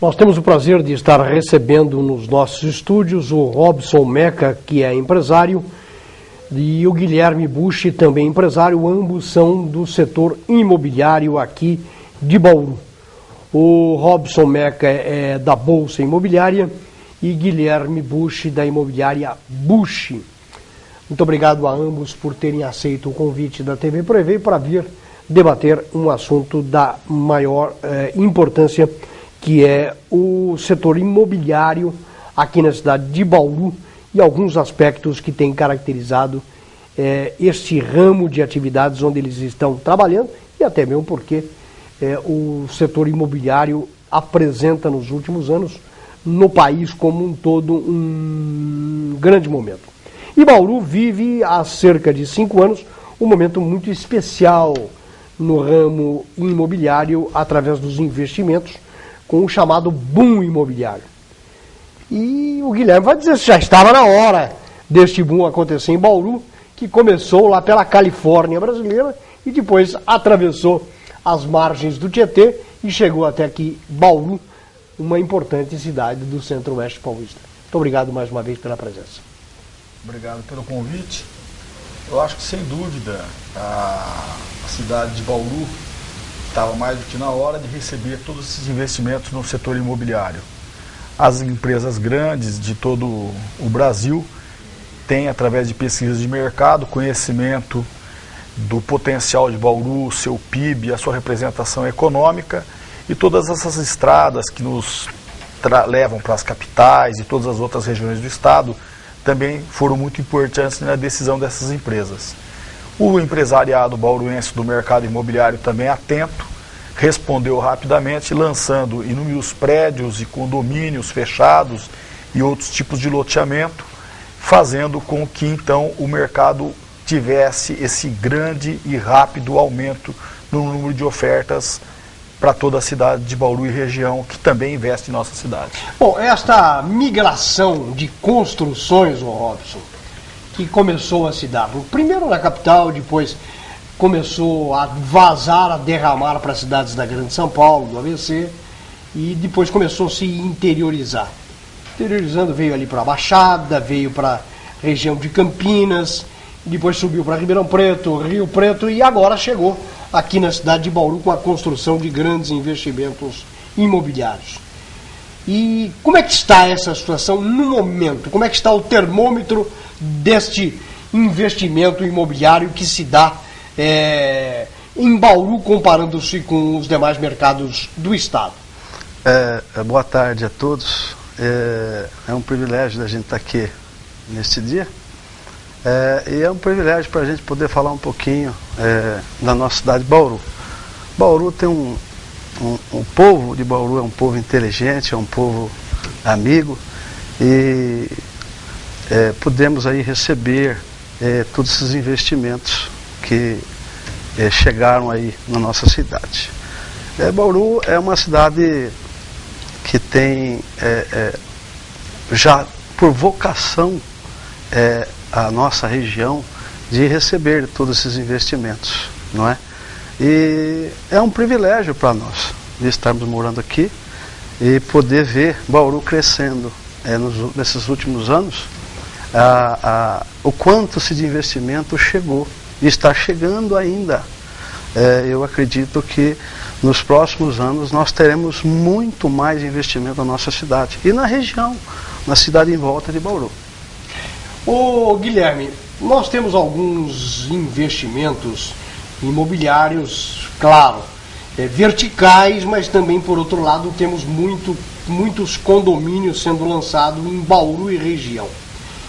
Nós temos o prazer de estar recebendo nos nossos estúdios o Robson Meca, que é empresário, e o Guilherme Bucci, também empresário. Ambos são do setor imobiliário aqui de Bauru. O Robson Meca é da Bolsa Imobiliária e Guilherme Bucci da imobiliária Bucci. Muito obrigado a ambos por terem aceito o convite da TV Prevê para vir debater um assunto da maior importância, que é o setor imobiliário aqui na cidade de Bauru e alguns aspectos que têm caracterizado este ramo de atividades onde eles estão trabalhando e até mesmo porque o setor imobiliário apresenta nos últimos anos no país como um todo um grande momento. E Bauru vive há cerca de 5 anos um momento muito especial no ramo imobiliário através dos investimentos, com o chamado boom imobiliário. E o Guilherme vai dizer se já estava na hora deste boom acontecer em Bauru, que começou lá pela Califórnia brasileira e depois atravessou as margens do Tietê e chegou até aqui, Bauru, uma importante cidade do centro-oeste paulista. Muito obrigado mais uma vez pela presença. Obrigado pelo convite. Eu acho que, sem dúvida, a cidade de Bauru estava mais do que na hora de receber todos esses investimentos no setor imobiliário. As empresas grandes de todo o Brasil têm, através de pesquisas de mercado, conhecimento do potencial de Bauru, seu PIB, a sua representação econômica e todas essas estradas que nos levam para as capitais e todas as outras regiões do estado também foram muito importantes na decisão dessas empresas. O empresariado bauruense do mercado imobiliário, também atento, respondeu rapidamente, lançando inúmeros prédios e condomínios fechados e outros tipos de loteamento, fazendo com que então o mercado tivesse esse grande e rápido aumento no número de ofertas para toda a cidade de Bauru e região, que também investe em nossa cidade. Bom, esta migração de construções, Robson, que começou a se dar, primeiro na capital, depois começou a vazar, a derramar para as cidades da Grande São Paulo, do ABC, e depois começou a se interiorizar. Interiorizando, veio ali para a Baixada, veio para a região de Campinas, depois subiu para Ribeirão Preto, Rio Preto, e agora chegou aqui na cidade de Bauru com a construção de grandes investimentos imobiliários. E como é que está essa situação no momento? Como é que está o termômetro deste investimento imobiliário que se dá em Bauru, comparando-se com os demais mercados do estado? Boa tarde a todos. É um privilégio da gente estar aqui neste dia. E é um privilégio para a gente poder falar um pouquinho da nossa cidade de Bauru. Bauru tem o povo de Bauru é um povo inteligente, é um povo amigo e podemos aí receber todos esses investimentos que chegaram aí na nossa cidade. Bauru é uma cidade que tem já por vocação a nossa região de receber todos esses investimentos, não é? E é um privilégio para nós de estarmos morando aqui e poder ver Bauru crescendo nesses últimos anos, o quanto de investimento chegou e está chegando ainda. Eu acredito que nos próximos anos nós teremos muito mais investimento na nossa cidade e na região, na cidade em volta de Bauru. Ô Guilherme, nós temos alguns investimentos imobiliários, claro, verticais, mas também, por outro lado, temos muitos condomínios sendo lançados em Bauru e região.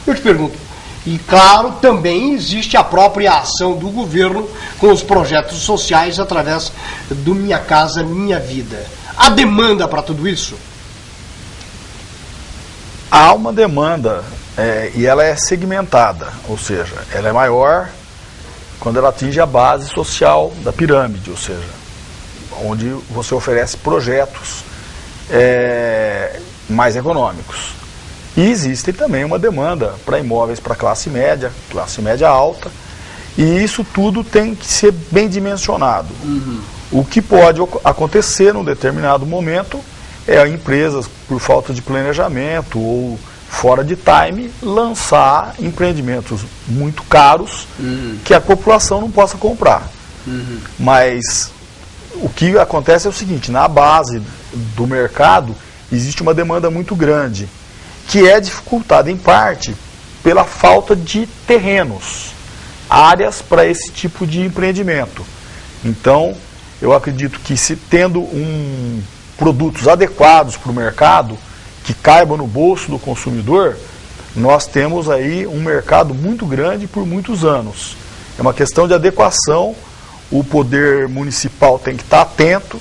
Eu te pergunto, e claro, também existe a própria ação do governo com os projetos sociais através do Minha Casa Minha Vida. Há demanda para tudo isso? Há uma demanda e ela é segmentada, ou seja, ela é maior quando ela atinge a base social da pirâmide, ou seja, onde você oferece projetos mais econômicos. E existe também uma demanda para imóveis para classe média alta, e isso tudo tem que ser bem dimensionado. O que pode acontecer num determinado momento empresas, por falta de planejamento ou fora de time, lançar empreendimentos muito caros que a população não possa comprar. Mas o que acontece é o seguinte: na base do mercado existe uma demanda muito grande, que é dificultada em parte pela falta de terrenos, áreas para esse tipo de empreendimento. Então, eu acredito que, se tendo produtos adequados para o mercado, que caibam no bolso do consumidor, nós temos aí um mercado muito grande por muitos anos. É uma questão de adequação. O poder municipal tem que estar atento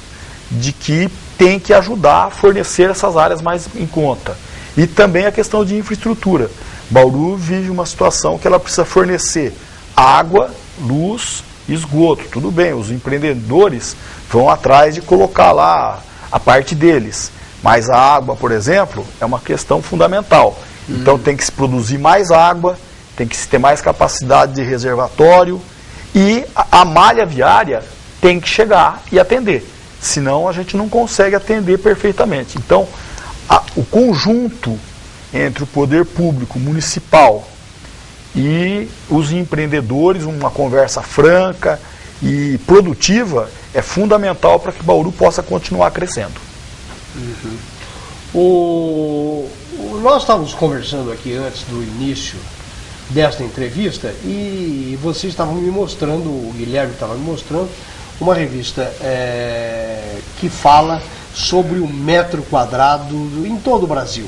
de que tem que ajudar a fornecer essas áreas mais em conta. E também a questão de infraestrutura. Bauru vive uma situação que ela precisa fornecer água, luz e esgoto. Tudo bem, os empreendedores vão atrás de colocar lá a parte deles. Mas a água, por exemplo, é uma questão fundamental. Então tem que se produzir mais água, tem que se ter mais capacidade de reservatório e a malha viária tem que chegar e atender. Senão a gente não consegue atender perfeitamente. Então, o conjunto entre o poder público municipal e os empreendedores, uma conversa franca e produtiva, é fundamental para que Bauru possa continuar crescendo. Nós estávamos conversando aqui antes do início desta entrevista e vocês estavam me mostrando, o Guilherme estava me mostrando, uma revista que fala sobre o metro quadrado em todo o Brasil.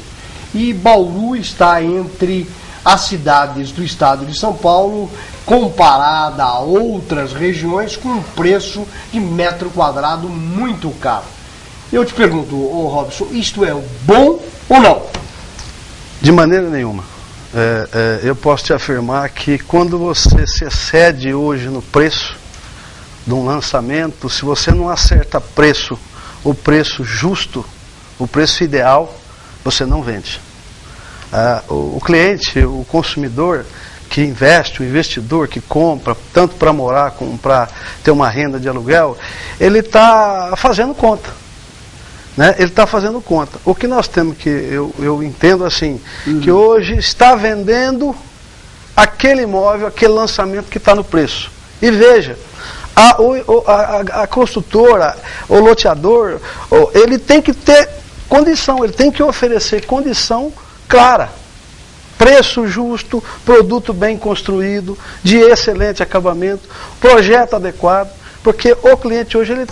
E Bauru está entre as cidades do estado de São Paulo, comparada a outras regiões, com um preço de metro quadrado muito caro. Eu te pergunto, Robson, isto é bom ou não? De maneira nenhuma. Eu posso te afirmar que quando você se excede hoje no preço de um lançamento, se você não acerta preço, o preço justo, o preço ideal, você não vende. O cliente, o consumidor que investe, o investidor que compra, tanto para morar como para ter uma renda de aluguel, ele está fazendo conta. Né? Ele está fazendo conta. O que nós temos que, eu entendo assim, que hoje está vendendo aquele imóvel, aquele lançamento que está no preço. E veja, a construtora, o loteador, ele tem que ter condição, ele tem que oferecer condição clara. Preço justo, produto bem construído, de excelente acabamento, projeto adequado, porque o cliente hoje ele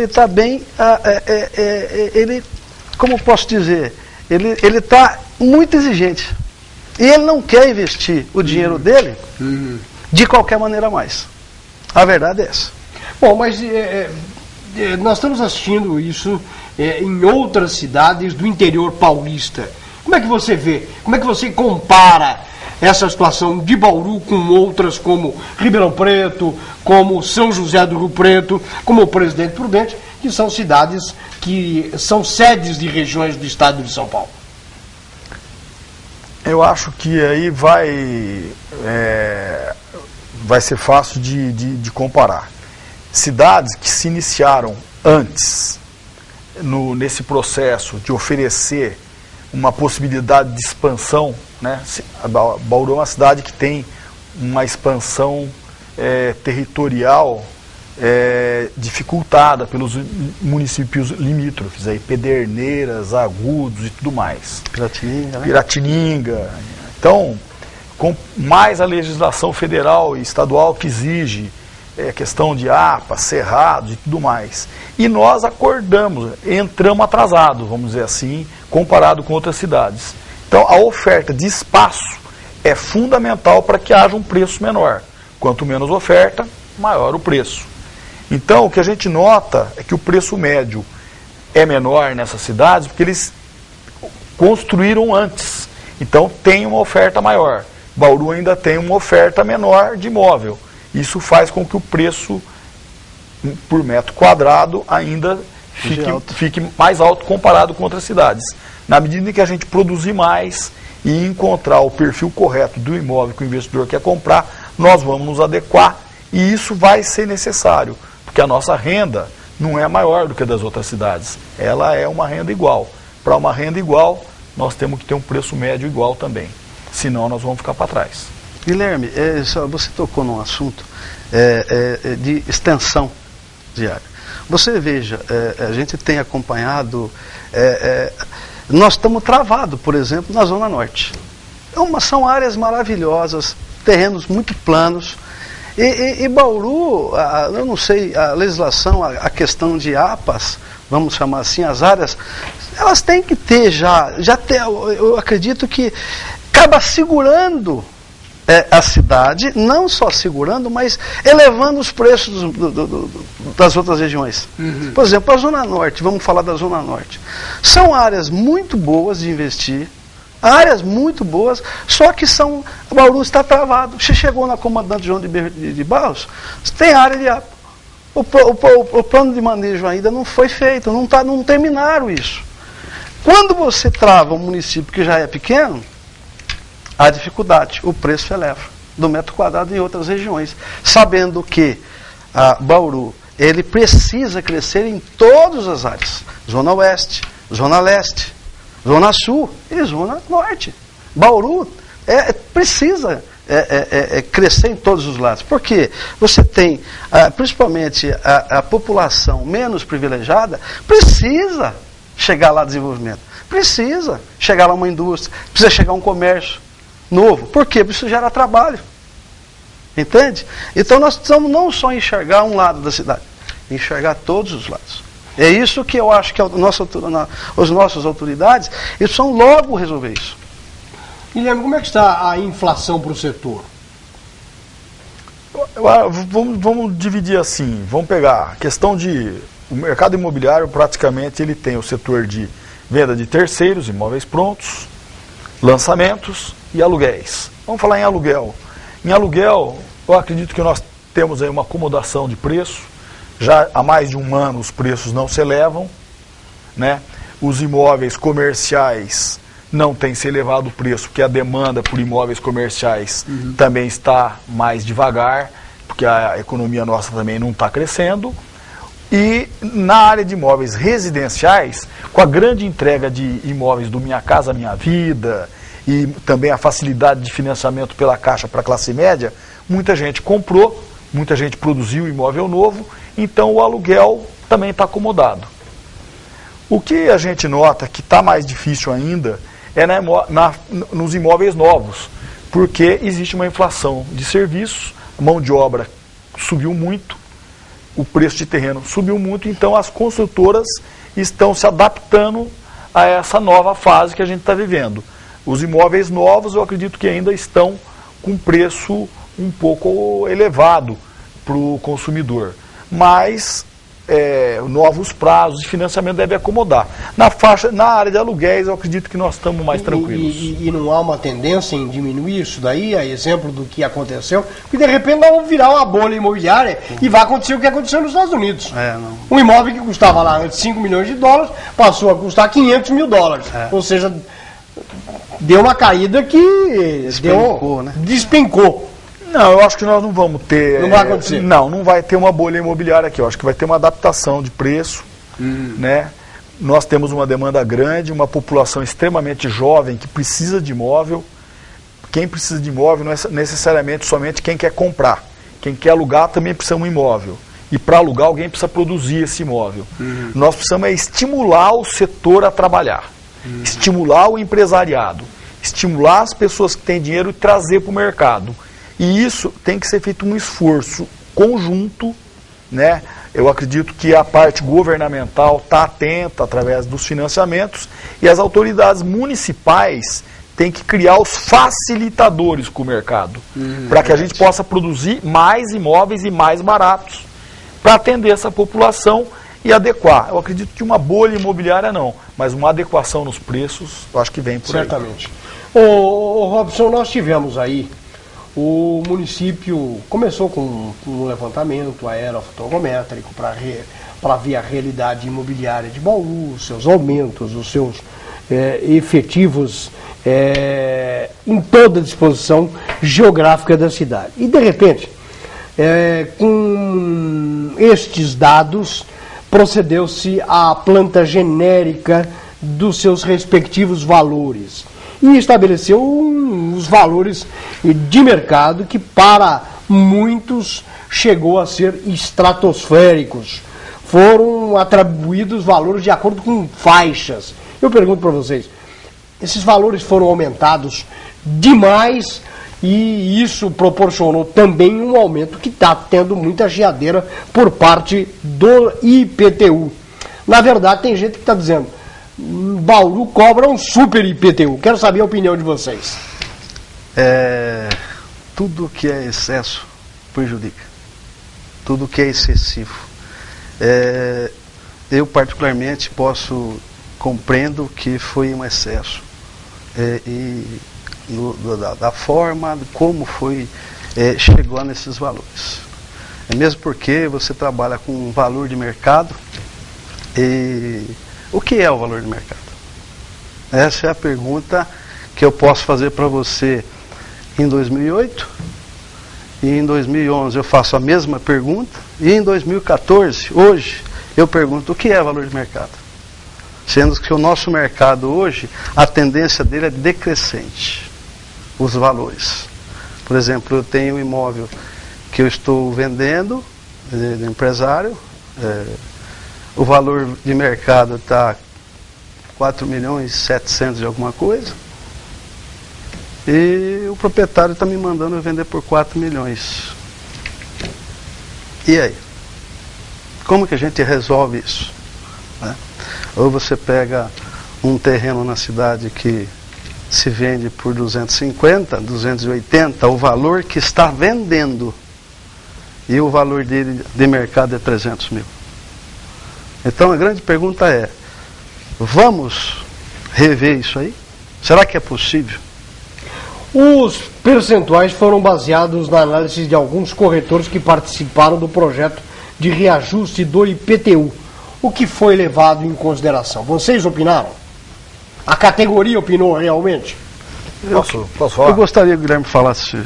está bem, como posso dizer, ele está muito exigente. E ele não quer investir o dinheiro dele de qualquer maneira mais. A verdade é essa. Bom, mas nós estamos assistindo isso em outras cidades do interior paulista. Como é que você vê? Como é que você compara essa situação de Bauru com outras como Ribeirão Preto, como São José do Rio Preto, como Presidente Prudente, que são cidades que são sedes de regiões do estado de São Paulo? Eu acho que aí vai ser fácil de comparar. Cidades que se iniciaram antes nesse processo de oferecer uma possibilidade de expansão, né? Bauru é uma cidade que tem uma expansão territorial dificultada pelos municípios limítrofes, aí, Pederneiras, Agudos e tudo mais. Piratininga, né? Piratininga. Então, com mais a legislação federal e estadual que exige questão de APA, cerrados e tudo mais. E nós entramos atrasados, vamos dizer assim, comparado com outras cidades. Então, a oferta de espaço é fundamental para que haja um preço menor. Quanto menos oferta, maior o preço. Então, o que a gente nota é que o preço médio é menor nessas cidades porque eles construíram antes. Então, tem uma oferta maior. Bauru ainda tem uma oferta menor de imóvel. Isso faz com que o preço por metro quadrado ainda fique mais alto comparado com outras cidades. Na medida em que a gente produzir mais e encontrar o perfil correto do imóvel que o investidor quer comprar, nós vamos nos adequar e isso vai ser necessário, porque a nossa renda não é maior do que a das outras cidades. Ela é uma renda igual. Para uma renda igual, nós temos que ter um preço médio igual também. Senão nós vamos ficar para trás. Guilherme, você tocou num assunto de extensão de área. Você veja, a gente tem acompanhado, nós estamos travados, por exemplo, na Zona Norte. São áreas maravilhosas, terrenos muito planos. E Bauru, eu não sei, a legislação, a questão de APAS, vamos chamar assim, as áreas, elas têm que ter eu acredito que acaba segurando a cidade, não só segurando, mas elevando os preços das outras regiões. Uhum. Por exemplo, a Zona Norte, vamos falar da Zona Norte. São áreas muito boas de investir, áreas muito boas, só que Bauru está travado. Você chegou na Comandante João de Barros, tem área de APA. O plano de manejo ainda não foi feito, não terminaram isso. Quando você trava um município que já é pequeno, há dificuldade, o preço eleva do metro quadrado em outras regiões, sabendo que Bauru, ele precisa crescer em todas as áreas, Zona Oeste, Zona Leste, Zona Sul e Zona Norte. Bauru precisa crescer em todos os lados, porque você tem, principalmente a população menos privilegiada, precisa chegar lá desenvolvimento, precisa chegar lá uma indústria, precisa chegar um comércio novo. Por quê? Porque isso gera trabalho. Entende? Então nós precisamos não só enxergar um lado da cidade, enxergar todos os lados. É isso que eu acho que as nossas autoridades precisam logo resolver isso. Guilherme, como é que está a inflação para o setor? Vamos dividir assim, vamos pegar a questão o mercado imobiliário, praticamente ele tem o setor de venda de terceiros, imóveis prontos, lançamentos e aluguéis. Vamos falar em aluguel. Em aluguel, eu acredito que nós temos aí uma acomodação de preço. Já há mais de um ano os preços não se elevam, né? Os imóveis comerciais não têm se elevado o preço, porque a demanda por imóveis comerciais também está mais devagar, porque a economia nossa também não está crescendo. E na área de imóveis residenciais, com a grande entrega de imóveis do Minha Casa Minha Vida e também a facilidade de financiamento pela Caixa para a classe média, muita gente comprou, muita gente produziu imóvel novo, então o aluguel também está acomodado. O que a gente nota que está mais difícil ainda é nos imóveis novos, porque existe uma inflação de serviços, a mão de obra subiu muito, o preço de terreno subiu muito, então as construtoras estão se adaptando a essa nova fase que a gente está vivendo. Os imóveis novos eu acredito que ainda estão com preço um pouco elevado para o consumidor, mas novos prazos de financiamento devem acomodar. Na área de aluguéis eu acredito que nós estamos mais tranquilos. E não há uma tendência em diminuir isso daí, a exemplo do que aconteceu? Porque de repente vamos virar uma bolha imobiliária e vai acontecer o que aconteceu nos Estados Unidos. Um imóvel que custava lá antes 5 milhões de dólares passou a custar 500 mil dólares. Ou seja, deu uma caída que despencou. Não, eu acho que nós não vamos ter... Não vai acontecer? Não vai ter uma bolha imobiliária aqui. Eu acho que vai ter uma adaptação de preço, né? Nós temos uma demanda grande, uma população extremamente jovem que precisa de imóvel. Quem precisa de imóvel não é necessariamente somente quem quer comprar. Quem quer alugar também precisa de um imóvel. E para alugar alguém precisa produzir esse imóvel. Nós precisamos estimular o setor a trabalhar. Estimular o empresariado. Estimular as pessoas que têm dinheiro e trazer para o mercado. E isso tem que ser feito um esforço conjunto, né? Eu acredito que a parte governamental está atenta através dos financiamentos e as autoridades municipais têm que criar os facilitadores com o mercado, para que a gente possa produzir mais imóveis e mais baratos, para atender essa população e adequar. Eu acredito que uma bolha imobiliária não, mas uma adequação nos preços, eu acho que vem por certamente. Aí. Ô Robson, nós tivemos aí, o município começou com um levantamento aerofotogramétrico para ver a realidade imobiliária de Bauru, os seus aumentos, os seus efetivos em toda a disposição geográfica da cidade. E, de repente, com estes dados, procedeu-se à planta genérica dos seus respectivos valores e estabeleceu os valores de mercado que para muitos chegou a ser estratosféricos. Foram atribuídos valores de acordo com faixas. Eu pergunto para vocês, esses valores foram aumentados demais e isso proporcionou também um aumento que está tendo muita geadeira por parte do IPTU. Na verdade, tem gente que está dizendo, Bauru cobra um super IPTU. Quero saber a opinião de vocês. Tudo que é excesso prejudica. Tudo que é excessivo. Eu particularmente compreendo que foi um excesso. Da forma como chegou nesses valores. Mesmo porque você trabalha com um valor de mercado. O que é o valor de mercado? Essa é a pergunta que eu posso fazer para você em 2008, e em 2011 eu faço a mesma pergunta, e em 2014, hoje, eu pergunto o que é valor de mercado. Sendo que o nosso mercado hoje, a tendência dele é decrescente, os valores. Por exemplo, eu tenho um imóvel que eu estou vendendo, de empresário, o valor de mercado está 4.700.000 de alguma coisa, e o proprietário está me mandando eu vender por 4 milhões. E aí? Como que a gente resolve isso? Ou você pega um terreno na cidade que se vende por 250, 280, o valor que está vendendo, e o valor dele de mercado é 300 mil. Então a grande pergunta é, vamos rever isso aí? Será que é possível? Os percentuais foram baseados na análise de alguns corretores que participaram do projeto de reajuste do IPTU. O que foi levado em consideração? Vocês opinaram? A categoria opinou realmente? Posso falar? Eu gostaria que o Guilherme falasse.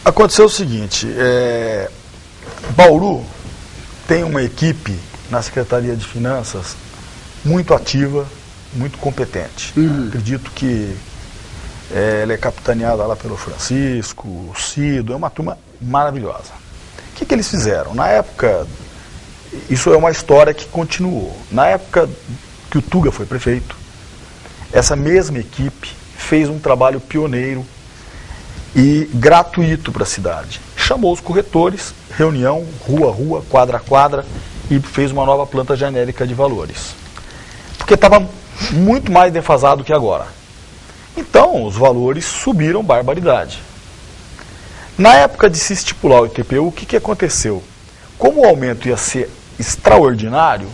Aconteceu o seguinte, Bauru tem uma equipe na Secretaria de Finanças muito ativa, muito competente. Acredito que ela é capitaneada lá pelo Francisco, o Cido, é uma turma maravilhosa. O que eles fizeram? Na época, isso é uma história que continuou. Na época que o Tuga foi prefeito, essa mesma equipe fez um trabalho pioneiro e gratuito para a cidade. Chamou os corretores, reunião, rua a rua, quadra a quadra, e fez uma nova planta genérica de valores. Porque estava muito mais defasado que agora. Então, os valores subiram barbaridade. Na época de se estipular o ITPU, o que aconteceu? Como o aumento ia ser extraordinário,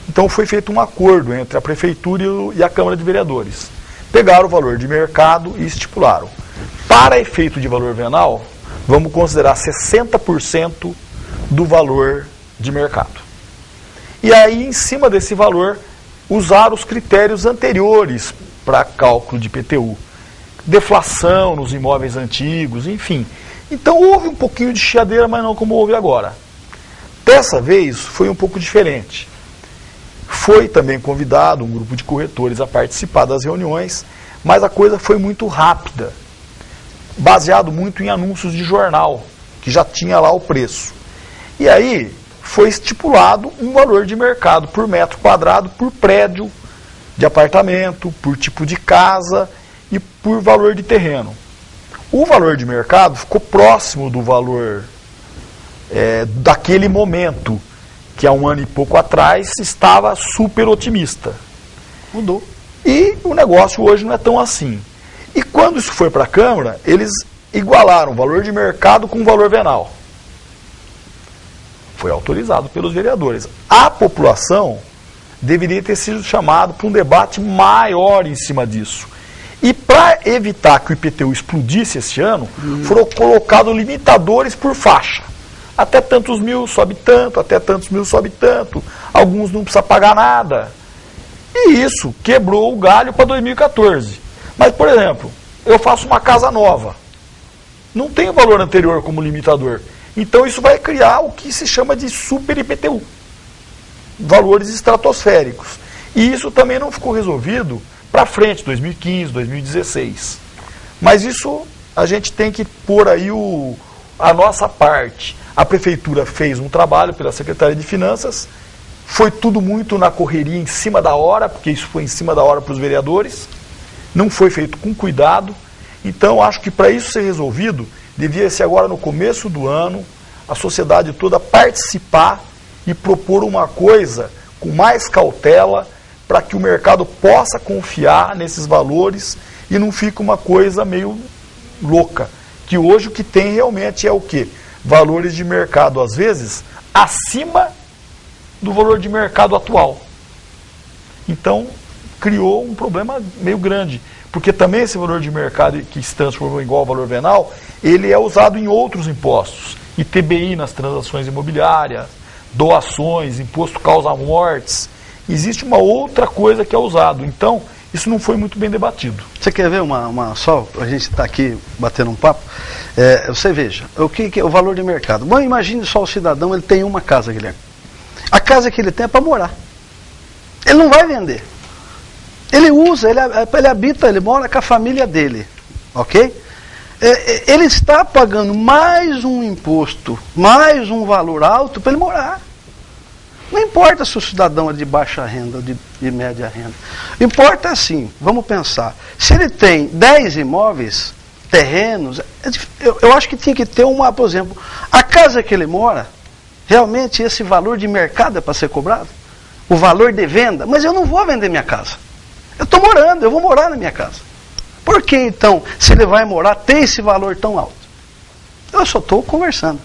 então foi feito um acordo entre a Prefeitura e a Câmara de Vereadores. Pegaram o valor de mercado e estipularam. Para efeito de valor venal, vamos considerar 60% do valor de mercado. E aí, em cima desse valor, usar os critérios anteriores para cálculo de IPTU. Deflação nos imóveis antigos, enfim. Então houve um pouquinho de chiadeira, mas não como houve agora. Dessa vez foi um pouco diferente. Foi também convidado um grupo de corretores a participar das reuniões, mas a coisa foi muito rápida, baseado muito em anúncios de jornal, que já tinha lá o preço. E aí foi estipulado um valor de mercado por metro quadrado, por prédio de apartamento, por tipo de casa e por valor de terreno. O valor de mercado ficou próximo do valor daquele momento, que há um ano e pouco atrás estava super otimista. Mudou. E o negócio hoje não é tão assim. E quando isso foi para a Câmara, eles igualaram o valor de mercado com o valor venal. Foi autorizado pelos vereadores. A população deveria ter sido chamada para um debate maior em cima disso. E para evitar que o IPTU explodisse esse ano, foram colocados limitadores por faixa. Até tantos mil sobe tanto, até tantos mil sobe tanto. Alguns não precisam pagar nada. E isso quebrou o galho para 2014. Mas, por exemplo, eu faço uma casa nova. Não tem o valor anterior como limitador. Então isso vai criar o que se chama de super IPTU, valores estratosféricos. E isso também não ficou resolvido para frente, 2015, 2016. Mas isso a gente tem que pôr aí a nossa parte. A Prefeitura fez um trabalho pela Secretaria de Finanças, foi tudo muito na correria, em cima da hora, porque isso foi em cima da hora para os vereadores, não foi feito com cuidado. Então acho que para isso ser resolvido, devia ser agora no começo do ano, a sociedade toda participar e propor uma coisa com mais cautela, para que o mercado possa confiar nesses valores e não fique uma coisa meio louca. Que hoje o que tem realmente é o quê? Valores de mercado, às vezes, acima do valor de mercado atual. Então, criou um problema meio grande. Porque também esse valor de mercado que se transformou igual ao valor venal, ele é usado em outros impostos. ITBI nas transações imobiliárias, doações, imposto causa-mortes. Existe uma outra coisa que é usado. Então, isso não foi muito bem debatido. Você quer ver só a gente está aqui batendo um papo? Você veja, o que é o valor de mercado? Bom, imagine só o cidadão, ele tem uma casa, Guilherme. A casa que ele tem é para morar. Ele não vai vender. Ele usa, ele habita, ele mora com a família dele. Ok? Ele está pagando mais um imposto, mais um valor alto para ele morar. Não importa se o cidadão é de baixa renda ou de média renda. Importa assim, vamos pensar. Se ele tem 10 imóveis, terrenos, eu acho que tinha que ter por exemplo, a casa que ele mora, realmente esse valor de mercado é para ser cobrado? O valor de venda? Mas eu não vou vender minha casa. Eu estou morando, eu vou morar na minha casa. Por que então, se ele vai morar, tem esse valor tão alto? Eu só estou conversando.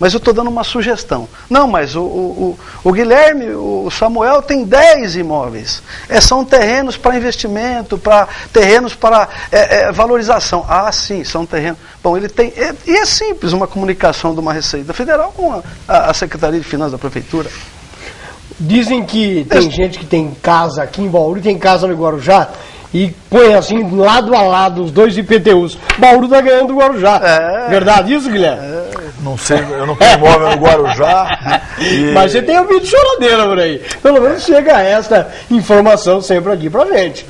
Mas eu estou dando uma sugestão. Não, mas o Guilherme, o Samuel tem 10 imóveis. São terrenos para investimento, terrenos para valorização. Ah, sim, são terrenos. Bom, ele tem. E é simples uma comunicação de uma Receita Federal com a Secretaria de Finanças da Prefeitura. Dizem que tem gente que tem casa aqui em Bauru, tem casa no Guarujá, e põe assim, lado a lado, os dois IPTUs. Bauru está ganhando o Guarujá. Verdade isso, Guilherme? Não sei, eu não tenho imóvel no Guarujá. Mas você tem ouvido choradeira por aí. Pelo menos chega essa informação sempre aqui pra gente.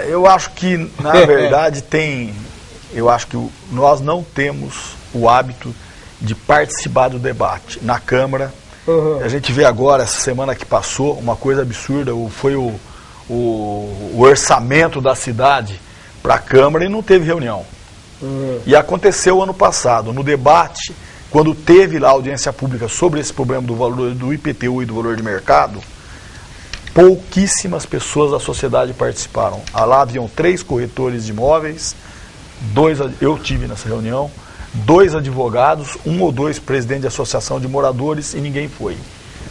Eu acho que, na verdade, eu acho que nós não temos o hábito de participar do debate na Câmara. A gente vê agora, essa semana que passou, uma coisa absurda, foi o orçamento da cidade para a Câmara e não teve reunião. E aconteceu ano passado, no debate, quando teve lá a audiência pública sobre esse problema do valor do IPTU e do valor de mercado, pouquíssimas pessoas da sociedade participaram. Lá haviam 3 corretores de imóveis, eu tive nessa reunião, 2 advogados, 1 ou 2 presidentes de associação de moradores e ninguém foi.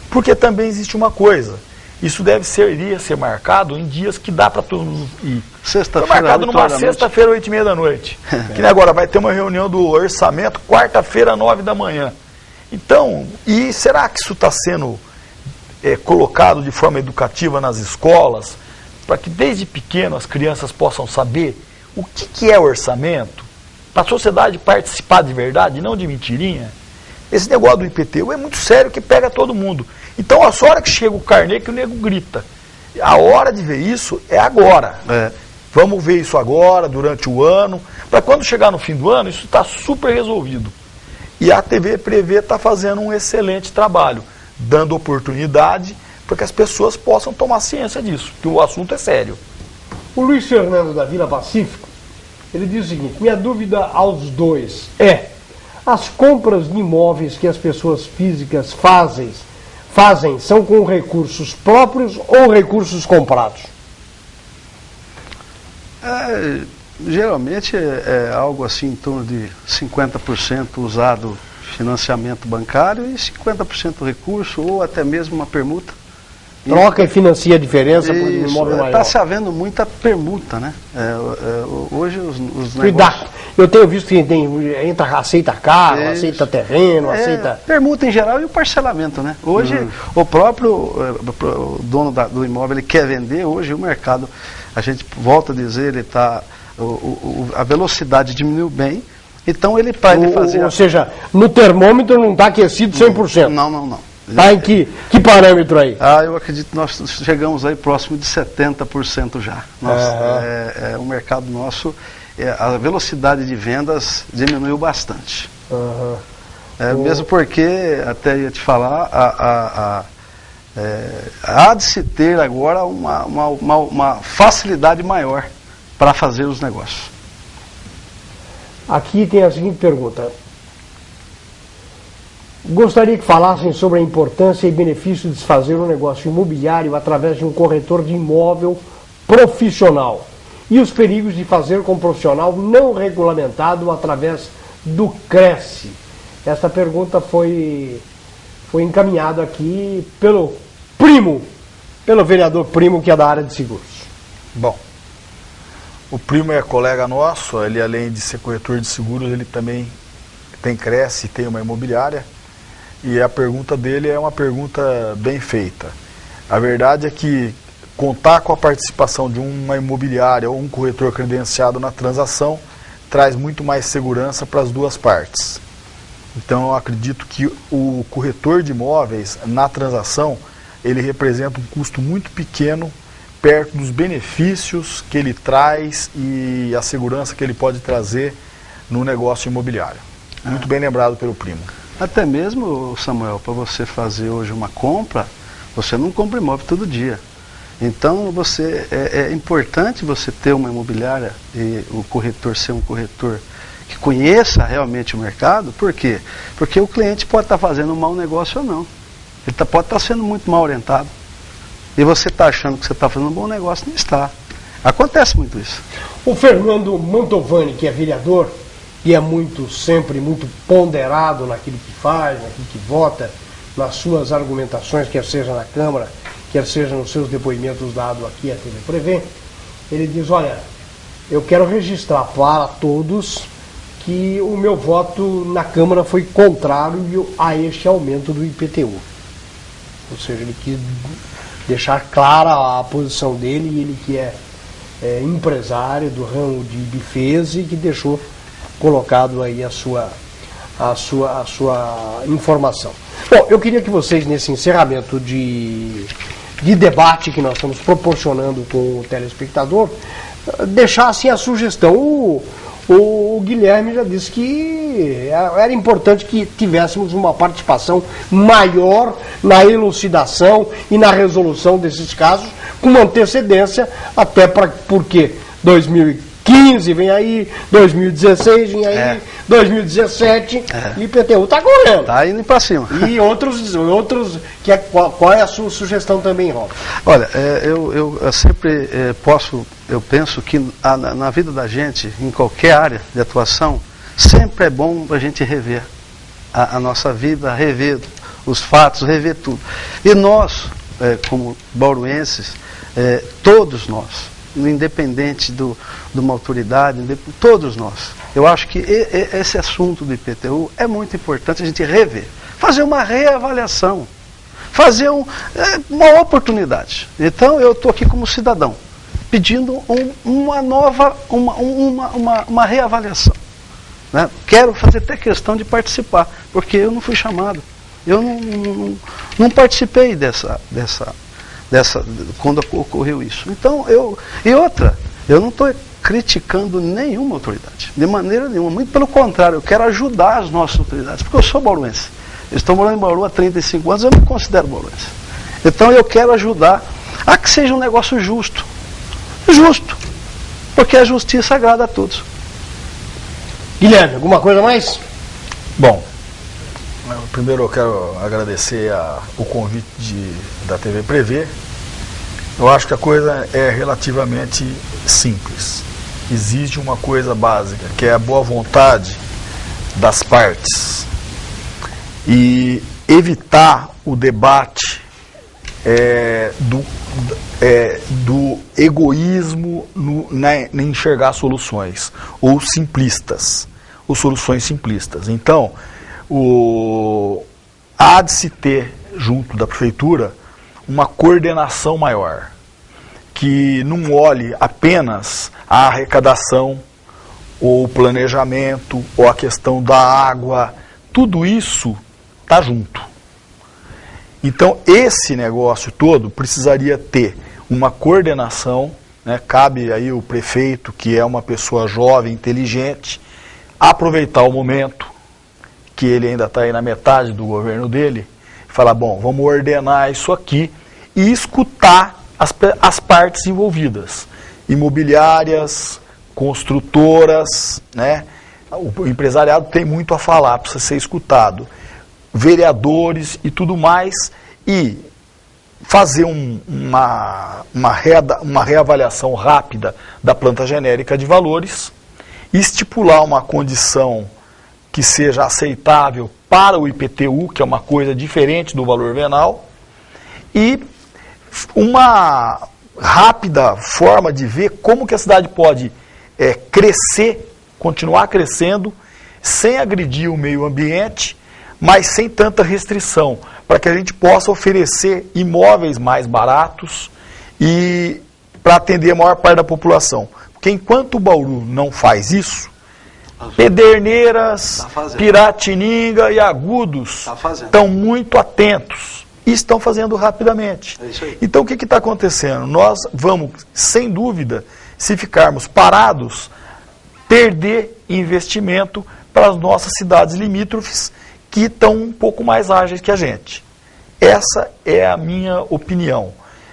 Porque também existe uma coisa, isso iria ser marcado em dias que dá para todo mundo ir. Foi marcado numa sexta-feira, 8h30 da noite. Que agora vai ter uma reunião do orçamento, quarta-feira, 9 da manhã. Então, e será que isso está sendo colocado de forma educativa nas escolas, para que desde pequeno as crianças possam saber o que é orçamento? Para a sociedade participar de verdade, não de mentirinha. Esse negócio do IPTU é muito sério, que pega todo mundo. Então, a hora que chega o carnê, que o nego grita. A hora de ver isso é agora. Vamos ver isso agora, durante o ano, para quando chegar no fim do ano, isso está super resolvido. E a TV Prevê está fazendo um excelente trabalho, dando oportunidade para que as pessoas possam tomar ciência disso, que o assunto é sério. O Luiz Fernando da Vila Pacífico, ele diz o seguinte: minha dúvida aos dois as compras de imóveis que as pessoas físicas fazem são com recursos próprios ou recursos comprados? Geralmente é algo assim em torno de 50% usado financiamento bancário e 50% recurso ou até mesmo uma permuta. Troca e financia a diferença por um imóvel maior. Está se havendo muita permuta, né? Hoje os negócios... Cuidado. Eu tenho visto que aceita carro, aceita terreno, aceita... Permuta em geral e o parcelamento, né? Hoje o próprio dono do imóvel, ele quer vender, hoje o mercado, a gente volta a dizer, ele está... a velocidade diminuiu bem Então ele, para ele fazer... Ou seja, no termômetro não está aquecido 100%. Não. Está em que parâmetro aí? Eu acredito que nós chegamos aí próximo de 70% já. O mercado nosso, a velocidade de vendas diminuiu bastante. Mesmo porque, até ia te falar, há de se ter agora uma facilidade maior para fazer os negócios. Aqui tem a seguinte pergunta. Gostaria que falassem sobre a importância e benefício de se fazer um negócio imobiliário através de um corretor de imóvel profissional e os perigos de fazer com um profissional não regulamentado através do Cresce. Esta pergunta foi encaminhada aqui pelo vereador Primo, que é da área de seguros. Bom, o Primo é colega nosso, ele além de ser corretor de seguros, ele também tem Cresce, tem uma imobiliária, e a pergunta dele é uma pergunta bem feita. A verdade é que contar com a participação de uma imobiliária ou um corretor credenciado na transação traz muito mais segurança para as duas partes. Então eu acredito que o corretor de imóveis na transação, ele representa um custo muito pequeno perto dos benefícios que ele traz e a segurança que ele pode trazer no negócio imobiliário. Muito bem lembrado pelo Primo. Até mesmo, Samuel, para você fazer hoje uma compra, você não compra imóvel todo dia. Então é importante você ter uma imobiliária e o corretor ser um corretor que conheça realmente o mercado. Por quê? Porque o cliente pode estar fazendo um mau negócio ou não. Ele pode estar sendo muito mal orientado. E você está achando que você está fazendo um bom negócio, não está. Acontece muito isso. O Fernando Mantovani, que é vereador e é sempre muito ponderado naquilo que faz, naquilo que vota, nas suas argumentações, quer seja na Câmara, quer seja nos seus depoimentos dados aqui à TV Prevê, ele diz, olha, eu quero registrar para todos que o meu voto na Câmara foi contrário a este aumento do IPTU. Ou seja, ele quis deixar clara a posição dele, e ele que é empresário do ramo de bifes e que deixou colocado aí a sua informação. Bom, eu queria que vocês, nesse encerramento de debate que nós estamos proporcionando com o telespectador, deixassem a sugestão. O Guilherme já disse que era importante que tivéssemos uma participação maior na elucidação e na resolução desses casos, com uma antecedência, até porque 2015 vem aí, 2016 vem aí, 2017, e o IPTU está correndo. Está indo para cima. E outros qual é a sua sugestão também, Rob? Olha, eu sempre eu penso que na vida da gente, em qualquer área de atuação, sempre é bom a gente rever a nossa vida, rever os fatos, rever tudo. E nós, como bauruenses, todos nós, independente de uma autoridade, todos nós, eu acho que esse assunto do IPTU é muito importante a gente rever, fazer uma reavaliação, fazer uma oportunidade. Então eu estou aqui como cidadão, pedindo uma reavaliação. Né? Quero fazer até questão de participar, porque eu não fui chamado. Eu não participei quando ocorreu isso. Então, eu não estou criticando nenhuma autoridade, de maneira nenhuma. Muito pelo contrário, eu quero ajudar as nossas autoridades, porque eu sou bauruense. Eu estou morando em Bauru há 35 anos, eu me considero bauruense. Então, eu quero ajudar a que seja um negócio justo. Justo, porque a justiça agrada a todos. Guilherme, alguma coisa mais? Bom, primeiro eu quero agradecer o convite da TV Prevê. Eu acho que a coisa é relativamente simples. Existe uma coisa básica, que é a boa vontade das partes. E evitar o debate do egoísmo em enxergar soluções, ou soluções simplistas. Então, há de se ter, junto da prefeitura, uma coordenação maior, que não olhe apenas a arrecadação ou o planejamento, ou a questão da água, tudo isso está junto. Então, esse negócio todo precisaria ter uma coordenação, né? Cabe aí o prefeito, que é uma pessoa jovem, inteligente, aproveitar o momento, que ele ainda está aí na metade do governo dele, e falar, bom, vamos ordenar isso aqui e escutar as partes envolvidas, imobiliárias, construtoras, né? O empresariado tem muito a falar, precisa ser escutado, vereadores e tudo mais, e fazer uma reavaliação rápida da planta genérica de valores, estipular uma condição que seja aceitável para o IPTU, que é uma coisa diferente do valor venal, e uma rápida forma de ver como que a cidade pode crescer, continuar crescendo, sem agredir o meio ambiente, mas sem tanta restrição, para que a gente possa oferecer imóveis mais baratos e para atender a maior parte da população. Porque enquanto o Bauru não faz isso, Pederneiras, Piratininga e Agudos estão muito atentos e estão fazendo rapidamente. É isso aí. Então o que está acontecendo? Nós vamos, sem dúvida, se ficarmos parados, perder investimento para as nossas cidades limítrofes, que estão um pouco mais ágeis que a gente. Essa é a minha opinião.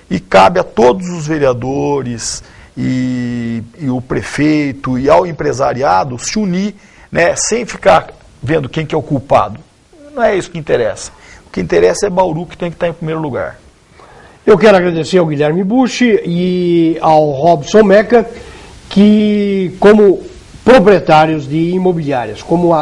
E cabe a todos os vereadores e o prefeito e ao empresariado se unir, né, sem ficar vendo quem que é o culpado. Não é isso que interessa. O que interessa é Bauru, que tem que estar em primeiro lugar. Eu quero agradecer ao Guilherme Bushi e ao Robson Meca, que como proprietários de imobiliárias, como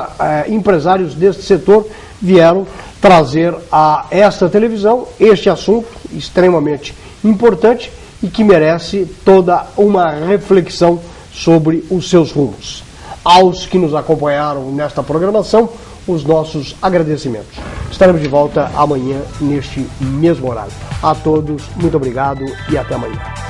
empresários deste setor, vieram trazer a esta televisão este assunto extremamente importante e que merece toda uma reflexão sobre os seus rumos. Aos que nos acompanharam nesta programação, os nossos agradecimentos. Estaremos de volta amanhã neste mesmo horário. A todos, muito obrigado e até amanhã.